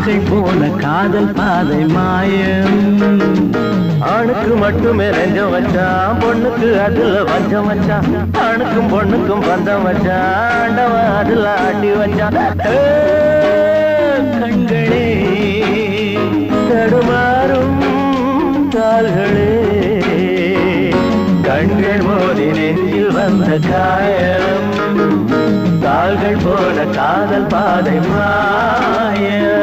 கால்கள் போன காதல் பாதை மாயம். ஆணுக்கு மட்டுமே நெஞ்சம் வச்சான், பொண்ணுக்கு அதுல வஞ்சம் வச்சான். ஆணுக்கும் பொண்ணுக்கும் பந்தம் வச்சான், ஆண்டவன் அதுல ஆட்டி வச்சான். கண்களே தடுமாறும் கால்களே, கண்கள் மோதி நெஞ்சில் வந்த காயம். கால்கள் போல காதல் பாதை மாயம்.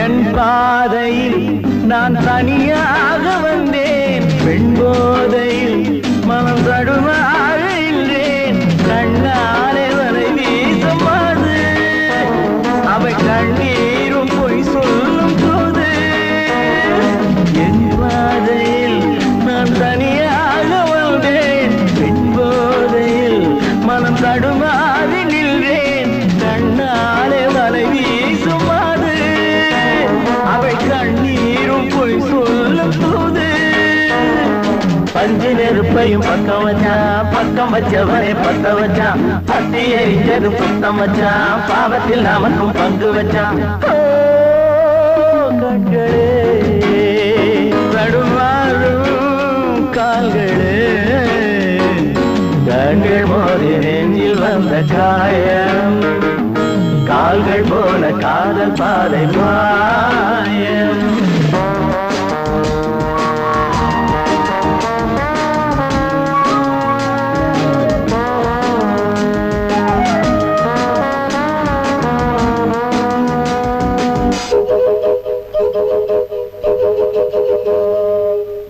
என் பாதையில் நான் தனியாக வந்தேன், பெண் போதையில் மனம் தடுமாறுகின்றேன். கண்ணாலே வரை வீசமாது, அவை கண்ணீரும் பொய் சொல்லும் போது. என் பாதையில் நான் தனியாக வந்தேன், பெண் போதையில் மனம் தடுமாறி நின்றேன். கண்ணாலே வரை வீசுமாது, அவை கண்ணீரும் பொய் சொல்லும் போது. பஞ்சு நெருப்பையும் பக்கம் வச்சான், பக்கம் வச்சவனை பத்த வச்சான். பத்தி எரிஞ்சதும் சுத்தம் வச்சான், பாவத்தில் நமக்கும் பங்கு வச்சான். கண்களே தடுமாறும் கால்களே, கண்கள் மோதி நெஞ்சில் வந்த காயம். கால்கள் போல காதல் பாதை மாயம்.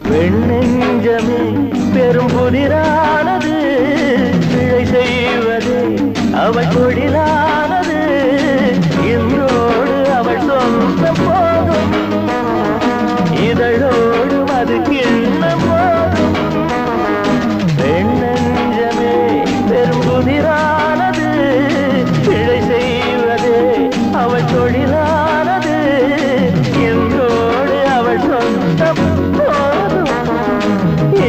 பெண்ணெஞ்சமே பெரும் புதிரானது, பிழை செய்வது அவள் தொழிலானது. இன்றோடு அவள் சொந்த போதும், இதழோடு அது கிண்ண போதும். பெண்ணெஞ்சமே பெரும் புதிரானது, பிழை செய்வது அவள் தொழிலானது. இன்றோடு அவள் சொந்த போதும்,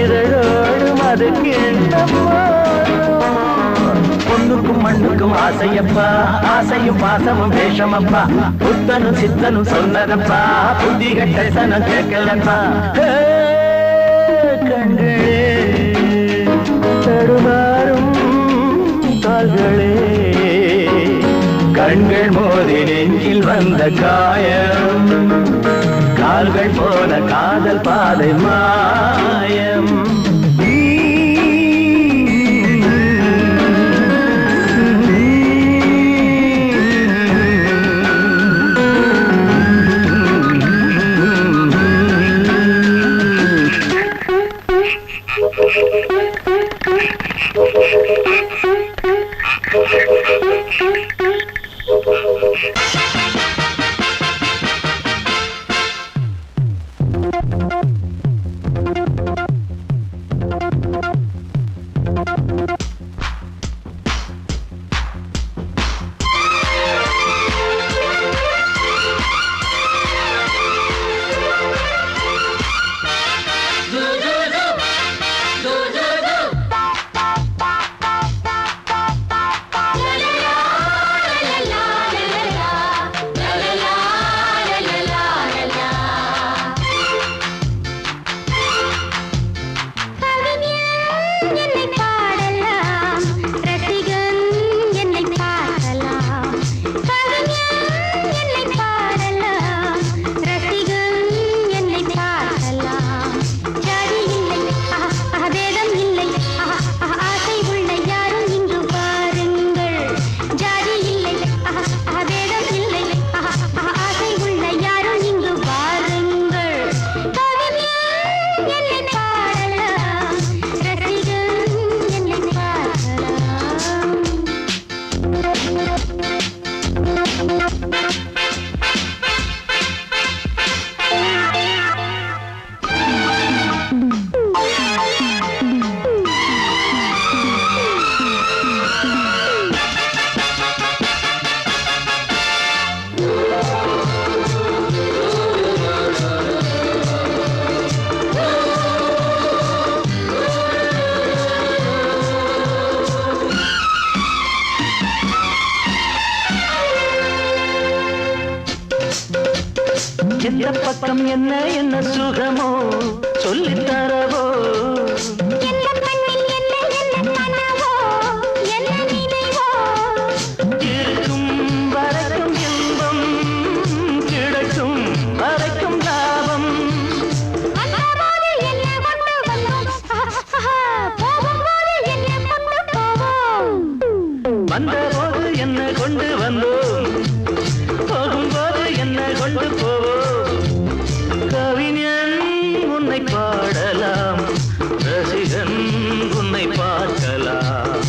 இதழோடு அது கிண்ண போதும். பொண்ணுக்கும் மண்ணுக்கும் ஆசையப்பா, ஆசையும் பாசமும் வேஷமப்பா. புத்தனும் சித்தனும் சொன்னதப்பா, புத்தி கட்ட சனம் கேட்கலப்பா. கண்களே தடுமாறும் கால்களே, கண்கள் மோதி நெஞ்சில் வந்த காயம். கால்கள் போல காதல் பாதை மாயம். எந்த பக்கம் என்ன என்ன சுகமோ சொல்லித் தரவோ இருக்கும் வரைக்கும் இன்பம் கிடைக்கும் வரைக்கும் லாபம் வந்தபோது என்ன கொண்டு வந்தோம் போகும்போது என்ன கொண்டு போவோம் கவிஞன் உன்னை பாடலாம் ரசிகன் உன்னை பார்க்கலாம்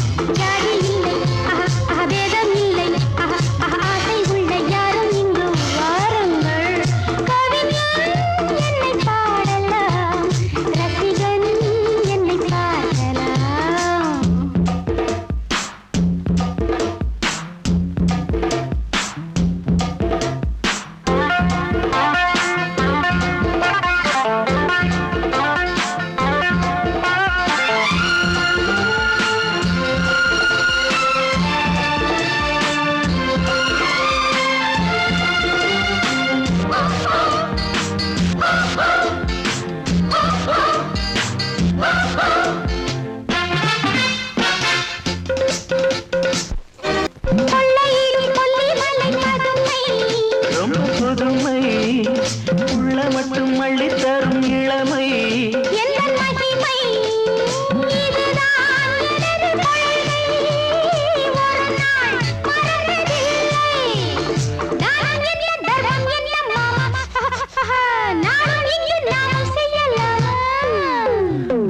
உள்ள மட்டும் அள்ளி தரும் இளமை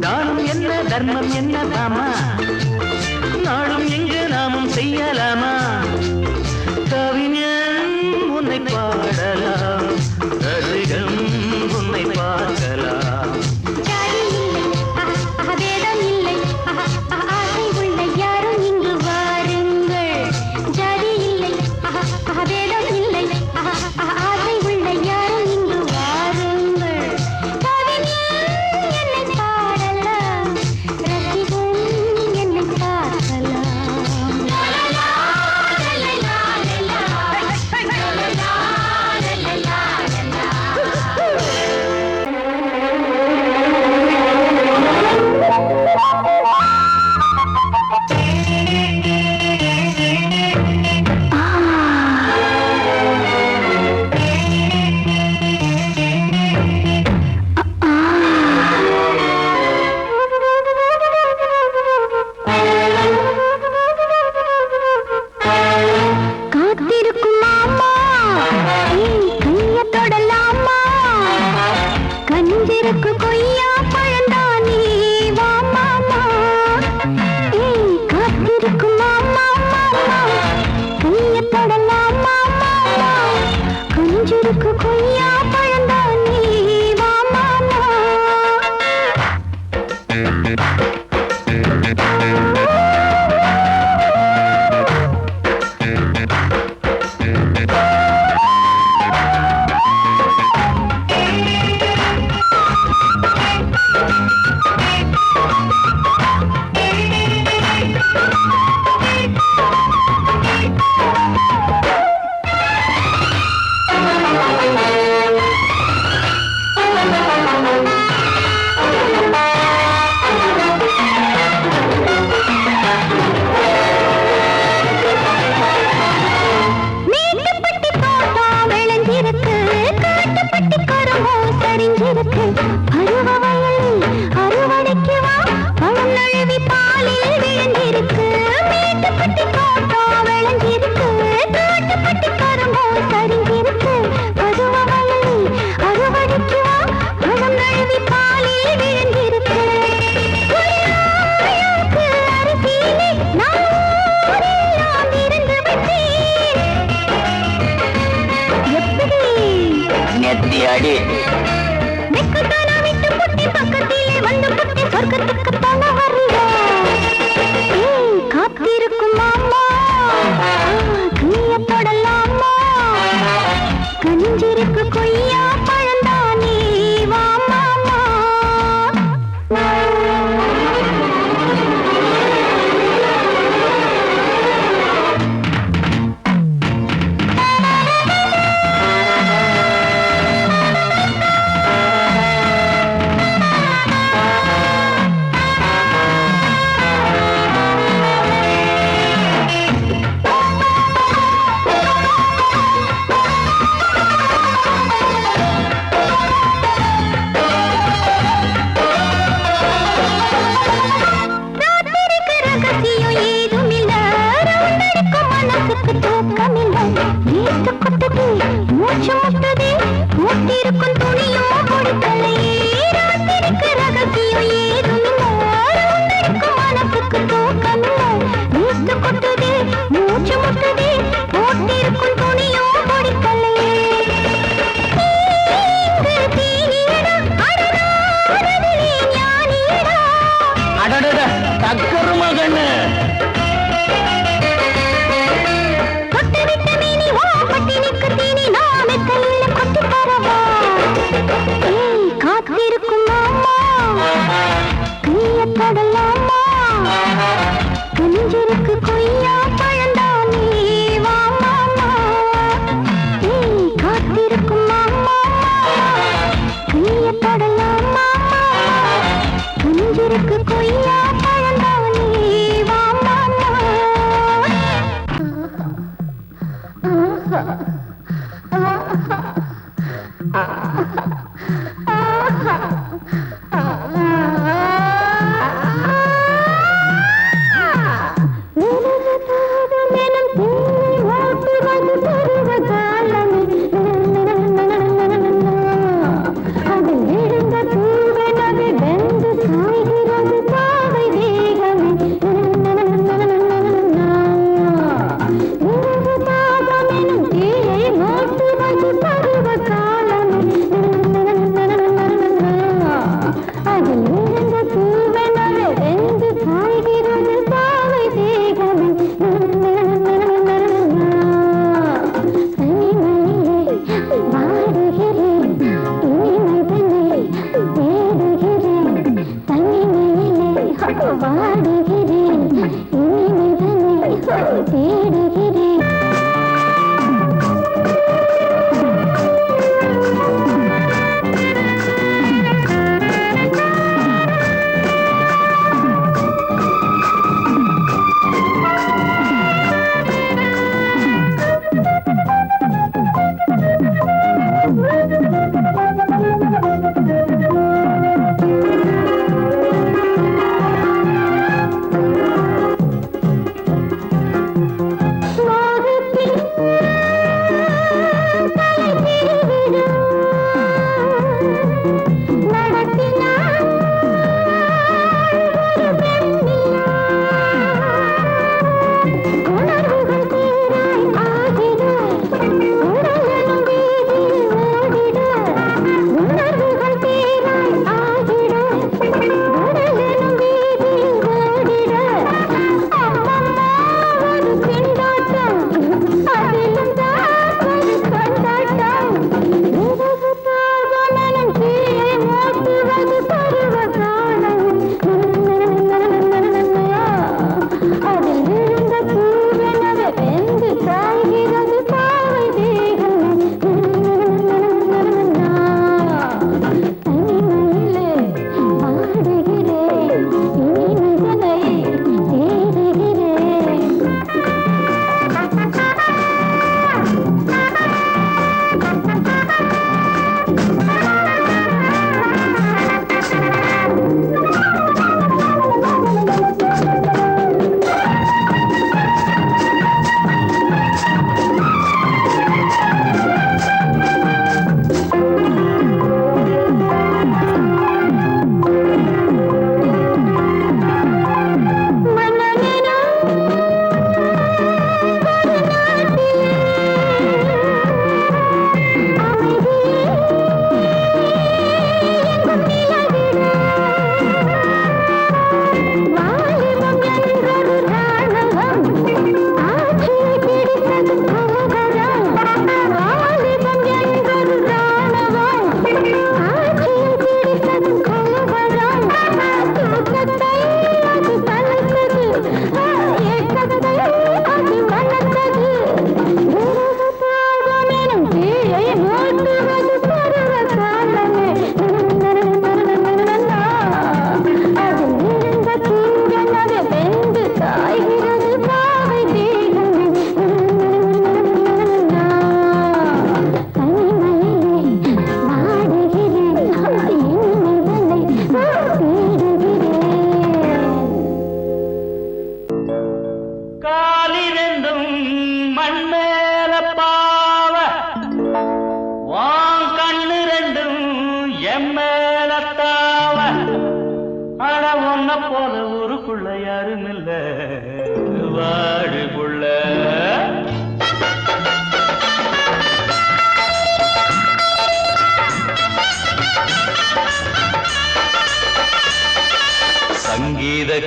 தானம் என்ன தர்மம் என்ன தாமா நாளும் எங்கு நாமும் செய்யலாமா கவிஞன் உன்னை பாடலாம் ரசிகன் உன்னை பார்க்கலாம்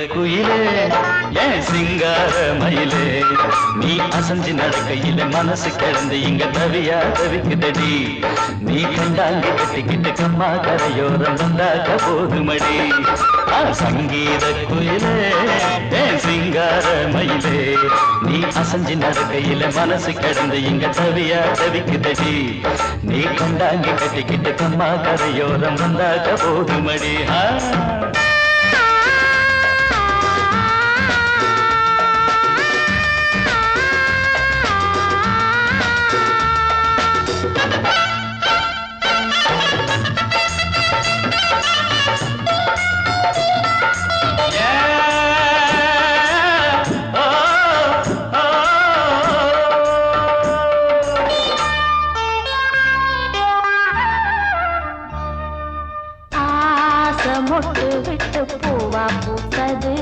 குயிலே ஏன் சிங்கார மயிலே நீ அசஞ்சு நடக்கையில மனசு கிடந்து இங்க தவியா தவிக்குதடி நீ கண்டாங்கி கட்டிக்கிட்டு கம்மா கரையோரம் வந்தாக்க போதுமடி சங்கீத குயிலே ஏன் சிங்கார மயிலே நீ அசஞ்சு நடக்கையில மனசு கிடந்து இங்க தவியா தவிக்குதடி நீ கண்டாங்கி கட்டிக்கிட்டு கம்மா கரையோரம் வந்தாக்க போதுமடி மொட்டு விட்டு பூவா பூத்தது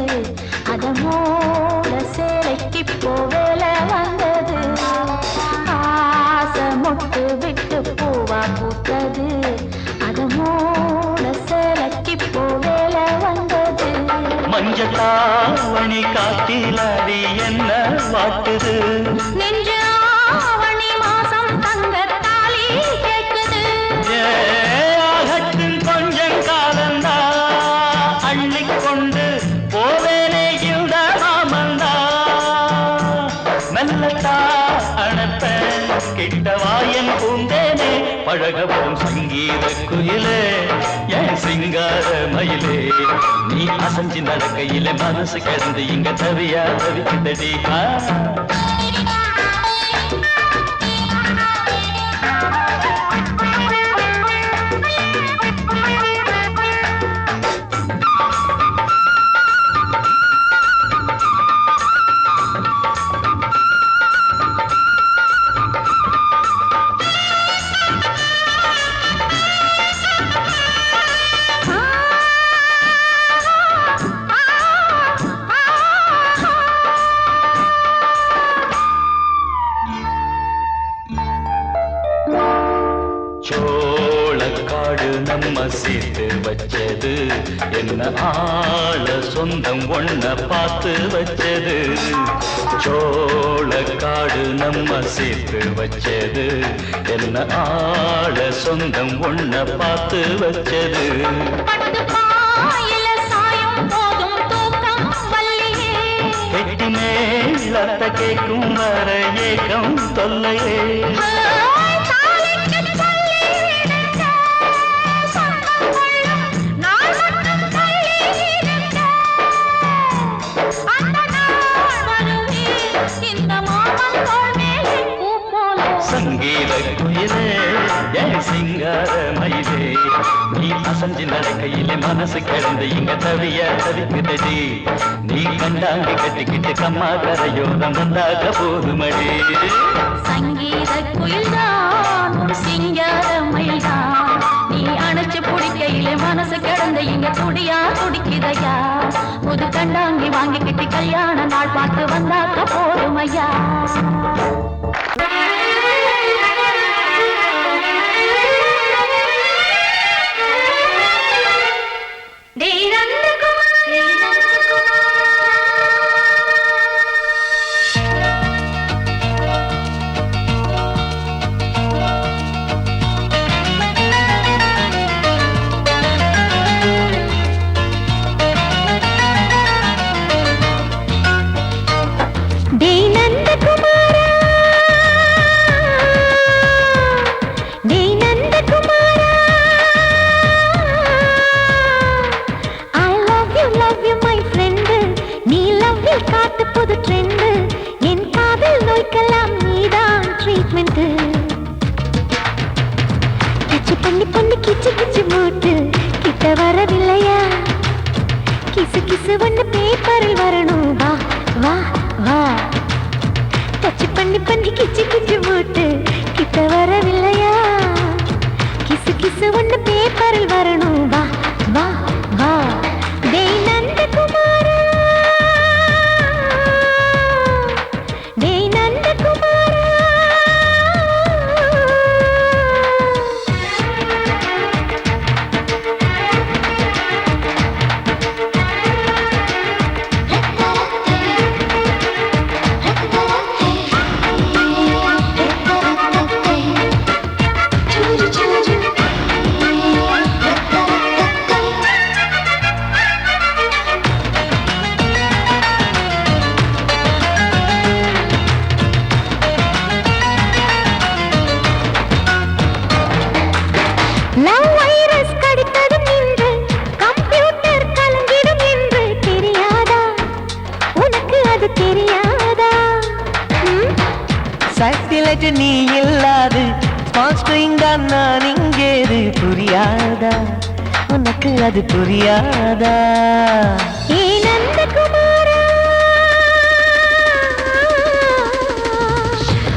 அத மூட சேலைக்கு போவேல வந்தது ஆசை மொட்டு விட்டு பூவா பூத்தது அத மூட சேலைக்கு போவேல வந்தது மஞ்சளாவணி காட்டிலாடி என்ன வாட்டுது நெஞ்சு ஆவணி மாசம் தங்க தாலி கேட்குது ஆகட்டும் கொஞ்சம் காலந்தா அள்ளிக்கொண்டு போவேனே இந்த மாமந்தா மெல்லத்தா அணப்ப கிட்டவாயன் பூந்தேனே பழகவும் சங்கீத குயிலே என் சிங்கார மயிலே நீ அசஞ்சி நடக்கையில மனசு கிடந்து இங்க தவியா தவிக்குதடி சோளக்காடு நம்ம சேர்த்து வச்சது என்ன ஆள சொந்தம் ஒன்ன பார்த்து வச்சது சோளக்காடு நம்ம சேர்த்து வச்சது என்ன ஆள சொந்தம் ஒன்ன பார்த்து வச்சது கெட்டி மேலத்த கேட்கும் வர ஏக்கம் தொல்லையே சங்கீத குயிலே என் சிங்கார மயிலே நீ அசஞ்சு நடக்கையில மனசு கிடந்து இங்க தவிய தவிக்குதடி நீ கண்டாங்கி கட்டிக்கிட்டு கம்மா கரையோரம் வந்தாக போதுமடி சங்கீத குயில்தான் சிங்கார மயில்தான் நீ அணைச்சு பிடிக்கையில மனசு கிடந்த இங்க துடியா துடிக்குதையா புது கண்டாங்கி வாங்கிக்கிட்டு கல்யாண நாள் பார்த்து வந்தாக்க போதுமையா கிச்சு கிச்சு மூட்டு கிட்ட வரவில்லையா கிசு கிசு ஒண்ணு பேப்பரில் வரணும் வா வா வா டச் பண்ணி பண்ணி கிச்சு கிச்சு மூட்டு கிட்ட வரவில்லையா கிசு கிசு ஒண்ணு பேப்பரில் வரணும் வா வா வா டேய் நந்தகுமாரா டேய் நந்தகுமாரா நீ இல்லாது ஸ்மால் ஸ்ட்ரிங் தான் நான் இங்கேது புரியாதா உனக்கு அது புரியாதா ஏ நந்தகுமாரா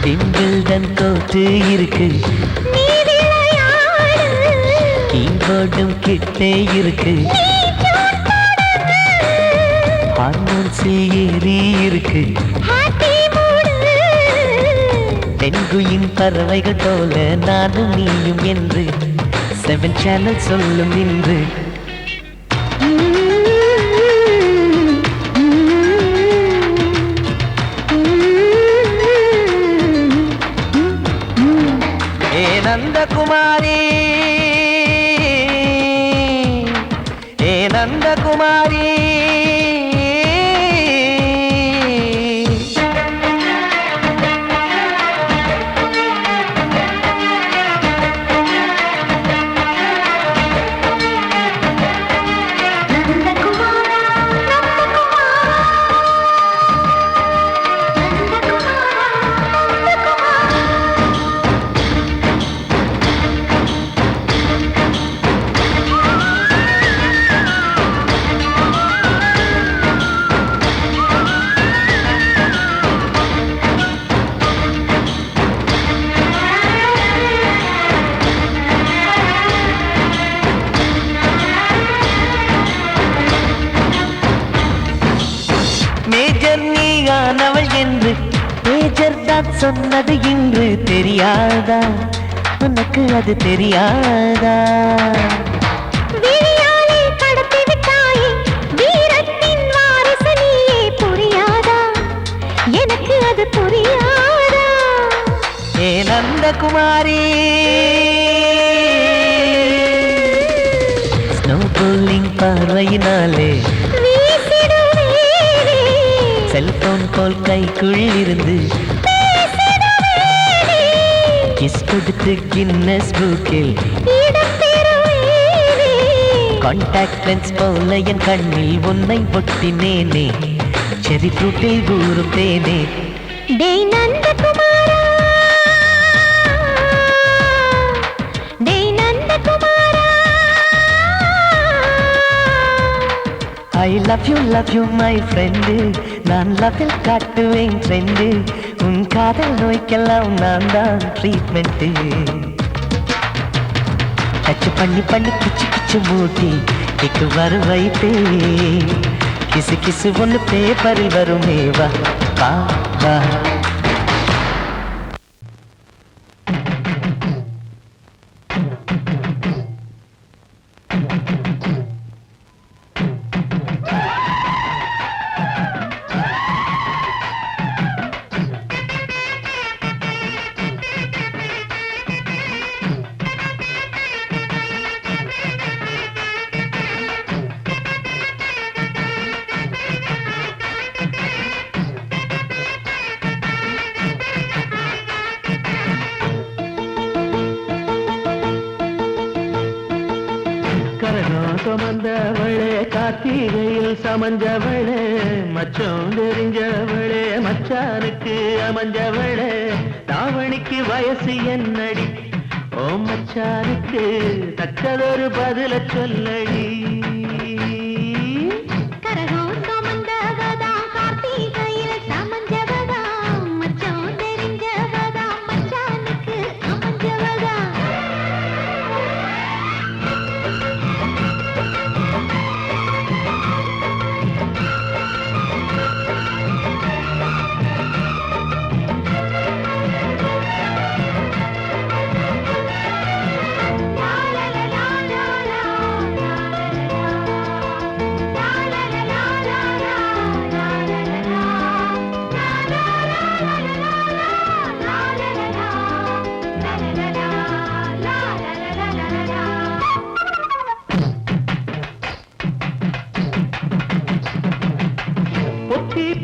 திம்பிள்டன் கோட்டு இருக்கு நீ விளையாடு போர்டும் கிட்டே இருக்கு ஹார்மோன்ஸில் ஏறி இருக்கு தென்குயின் பறவைகள் போல நானும் நீயும் என்று 7 சேனல் சொல்லும் இன்று ஏ நந்தகுமாரி ஏ நந்தகுமாரி மேஜர் நீயானவள் என்று மேஜர் தான் சொன்னது இன்று தெரியாதா உனக்கு அது தெரியாதா விழியாலே கடத்தி விட்டாயே வீரத்தின் வாரிசு நீயே புரியாதா எனக்கு அது புரியாதா ஏ நந்தகுமாரி ஸ்னோ போலிங் பார்வையினாலே செல்போன் போல் கைக்குள் இருந்து கிஸ் கொடுத்து கின்னஸ் புக்கில் கான்டாக்ட் லென்ஸ் போல என் கண்ணில் உன்னை ஒட்டினேனே செரி ஃப்ரூட்டில் ஊறும் தேனே டேய் நந்தகுமாரா டேய் நந்தகுமாரா I love you my friend நான் லவ்வில் காட்டுவேன் ட்ரெண்டு உன் காதல் நோய்க்கெல்லாம் நான் தான் ட்ரீட்மெண்ட்டு டச் பண்ணி பண்ணி கிச்சு கிச்சு மூட்டி கிக்கு வர வைத்தே கிசு கிசு ஒன்று பேப்பரில் வருமே வா வா வா சுமந்தவளே கார்த்திகையில் சமஞ்சவளே மச்சம் தெரிஞ்சவளே மச்சானுக்கு அமைஞ்சவளே தாவணிக்கு வயசு என்னடி ஓ மச்சானுக்கு தக்கதொரு பதில சொல்லடி கரகம் சுமந்தவதா கார்த்திகையில் சமஞ்சவதா மச்சம் தெரிஞ்சவதா மச்சானுக்கு அமைஞ்சவதா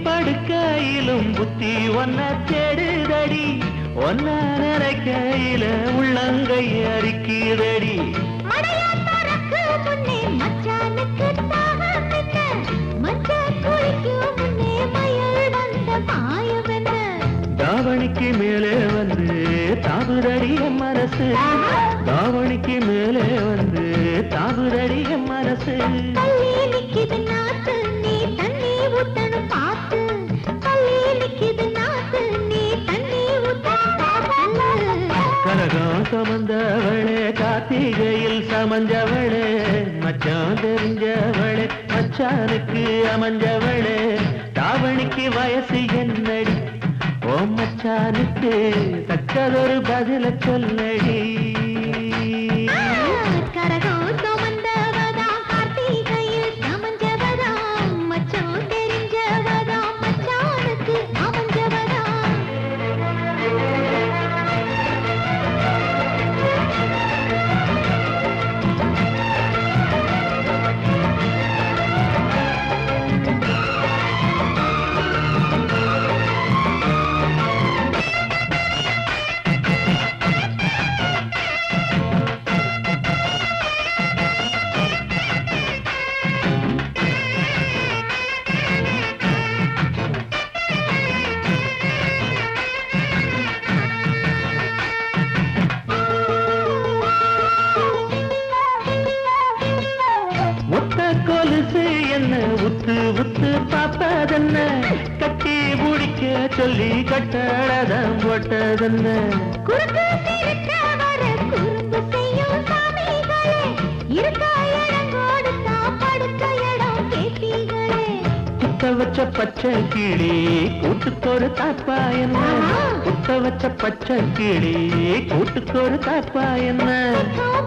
படுக்கையிலும் புத்தி ஒன்ன தேடுதடி ஒன்ன நினைக்கையில உள்ளங்கை அரிக்குதடி மடையாத்தரக்கு முன்னே மச்சானுக்கு தாகம் என்ன மச்சான் குளிக்கும் முன்னே மயில் வந்த மாயம் என்ன தாவணிக்கு மேலே வந்து தாவுதடி என் மனசு தாவணிக்கு மேலே வந்து தாவுதடி என் மனசு கல்லி நிக்கிது நாத்து நீ தண்ணி ஊத்தணும் பார்த்து கல்லி நிக்கிது நாத்து நீ தண்ணி ஊத்தணும் பார்த்து கனகம் சுமந்தவளே கார்த்திகையில் அமைஞ்சவளே மச்சான் தெரிஞ்சவளே மச்சானுக்கு அமைஞ்சவளே தாவணிக்கு வயசு என்னடி ஓ மச்சானுக்கு தக்கதொரு பதில சொல்லடி கரகம் சுமந்தவதா கார்த்திகையில் சமஞ்சவதா மச்சான் தெரிஞ்சவதா மச்சானுக்கு அமைஞ்சவதா கொலுசு என்ன உத்து உத்து பார்ப்பதென்ன கட்டி முடிக்க சொல்லி கட்டழதம் போட்டதென்ன குறுக்கு சிறுக்க வர குறும்பு செய்யும் சாமிகளே இருக்க இடம் கொடுத்தா படுக்க இடம் கேட்டீங்களே குத்த வச்ச பச்சை கிளி கூட்டுக்கொரு தாப்பா என்ன குத்த வச்ச பச்சை கிளி கூட்டுக்கொரு தாப்பா என்ன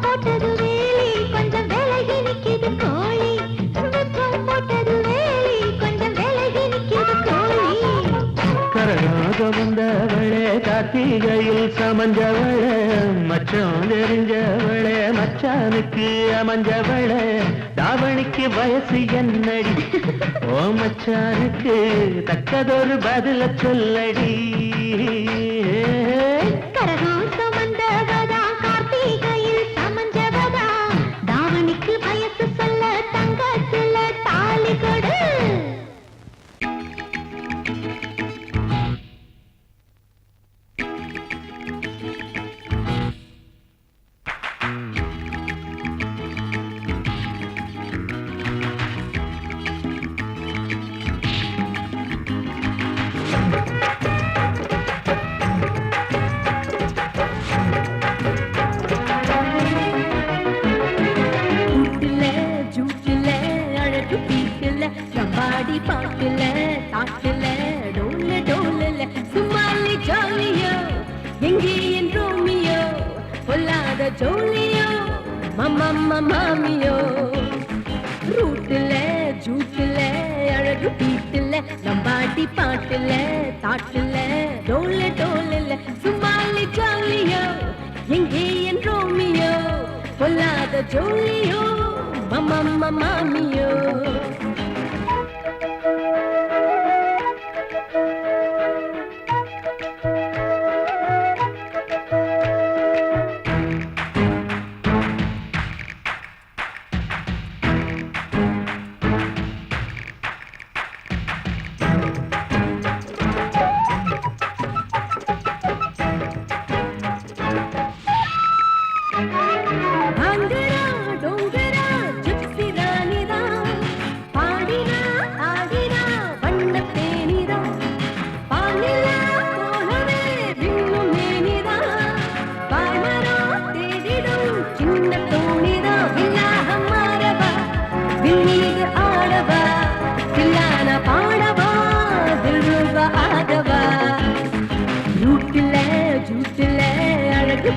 போட்டது வேலி கொஞ்சம் விலகி நிக்குது கோழி போட்டது வேலி கொஞ்சம் விலகி நிக்குது கோழி கரகாக வந்தவளே கார்த்திகையில் சமஞ்சவளே மச்சான் தெரிஞ்சவளே மச்சானுக்கு அமைஞ்சவளே தாவணிக்கு வயசு என்னடி ஓ மச்சானுக்கு தக்கதொரு பதில சொல்லடி கரகம் சுமந்தவதா கார்த்திகையில் சமஞ்சவதா தாவணிக்கு வயசு சொல்ல தங்கத்துல தாலி கொடு பாடி பாட்டுல தாட்டுல டோல டோலல சும்மாலி ஜாலியோ எங்கே என் ரோமியோ பொல்லாத ஜோலியோ மம்மம்மா மாமியோ ரூட்டுல ஜூட்டுல அழகு பீட்டுல நம்பாடி பாட்டுல தாட்டுல டோல டோலல சும்மாலி ஜாலியோ எங்கே என் ரோமியோ பொல்லாத ஜோலியோ மம்மம்மா மாமியோ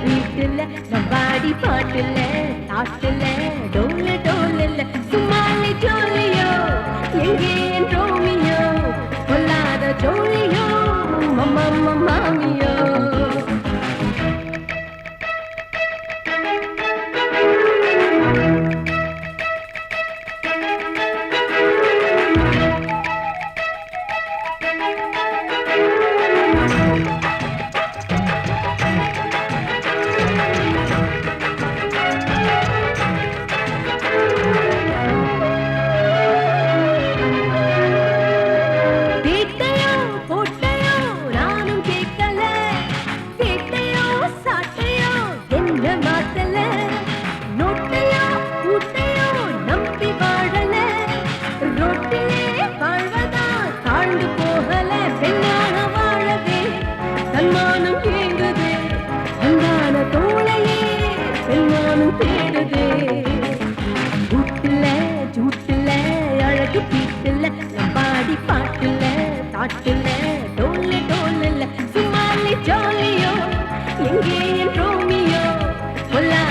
வீட்டுல நம்பாடி பாட்டுல தாட்டுல டோல டோலல சும்மாலி ஜோலியோ எங்கே என் ரோமியோ பொல்லாத ஜோலியோ மம்மம்மா மாமியோ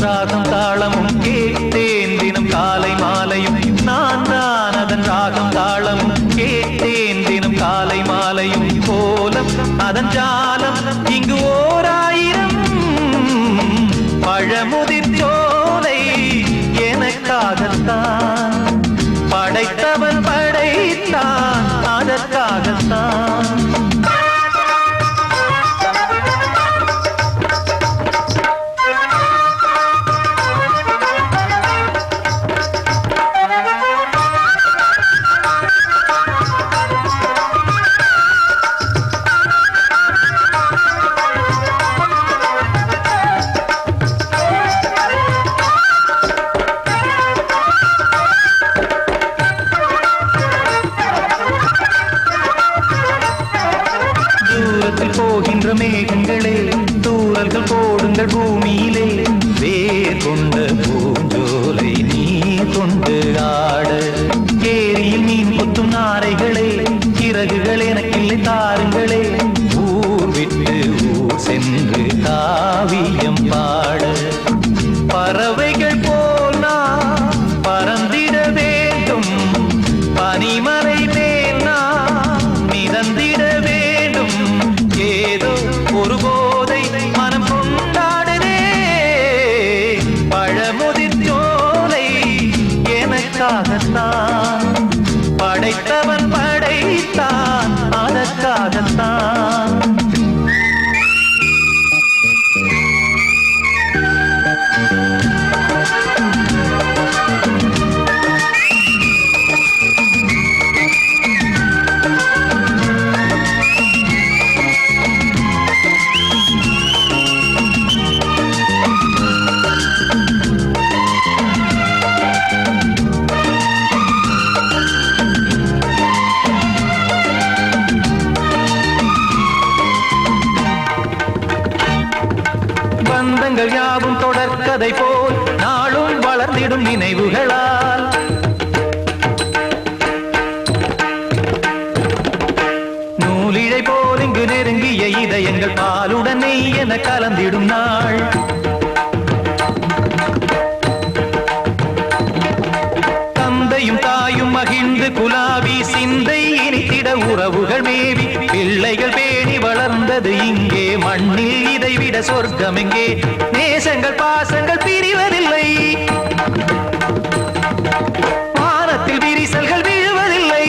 அதன் ராகம் தாளமும் கேட்டேன் தினம் காலை மாலையும் நான் தான் அதன் ராகம் தாளமும் கேட்டேன் தினம் காலை மாலையும் கோலம் அதன் ஜாலம் இங்கு ஓர் ஆயிரம் பழமுதிர் சோலை எனக்காகத்தான் படைத்தவன் படைத்தான் அதற்காகத்தான் போகின்ற மேகங்களே தூரல்கள் போடுங்கள் பூமியிலே வேர் கொண்ட பூஞ்சோலை நீ கொண்டு ஆட ஏரியில் மீன் கொத்தும் நாரைகளே இறகுகள் எனக்கில்லை தாருங்களே ஊர் விட்டு ஊர் சென்று காவியம் பாட பறவைகள் போல் நான் பறந்திட வேண்டும் பனிமலை மேல் நான் மிதந்திட வேண்டும் ஏதோ ஒரு போதை மனம் கொண்டாடுதே பழமுதிர் சோலை எனக்காகத்தான் படைத்தவன் படைத்தான் அதற்காகத்தான் பந்தங்கள் யாவும் தொடர்கதை போல் நாளும் வளர்ந்திடும் நினைவுகளால் நூலிழை போல் இங்கு நெருங்கிய இதயங்கள் பாலுடன் நெய் என கலந்திடும் நாள் தந்தையும் தாயும் மகிழ்ந்து குலாவி சிந்தை இனித்திட உறவுகள் மேவி பிள்ளைகள் பேணி வளர்ந்தது இங்கே மண்ணில் இதைவிட சொர்க்கம் எங்கே நேசங்கள் பாசங்கள் பிரிவதில்லை வானத்தில் விரிசல்கள் விழுவதில்லை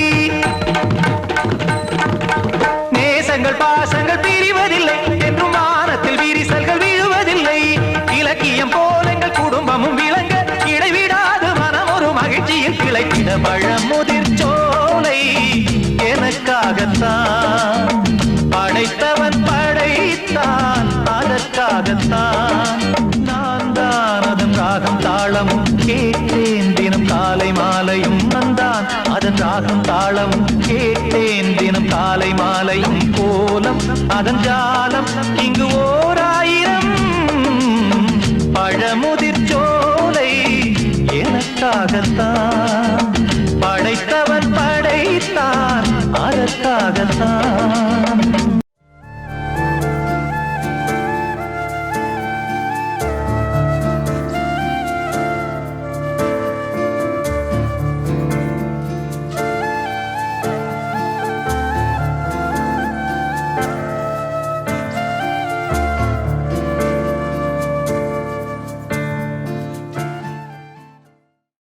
நேசங்கள் பாசங்கள் பிரிவதில்லை என்றும் வானத்தில் விரிசல்கள் விழுவதில்லை இலக்கியம் போல எங்கள் குடும்பமும் விளங்க இடைவிடாது மனம் ஒரு மகிழ்ச்சியில் கிளைத்திட பழமுதிர் சோலை எனக்காகத்தான் படைத்தவன் படைத்தான் அதற்காகத்தான் நான் தான் அதன் ராகம் தாளமும் கேட்டேன் தினம் காலை மாலையும் நந்தான் அதன் ராகம் தாளமும் கேட்டேன் தினம் காலை மாலையும் கோலம் அதன் ஜாலம் இங்கு ஓர் ஆயிரம் பழமுதிர் சோலை எனக்காகத்தான்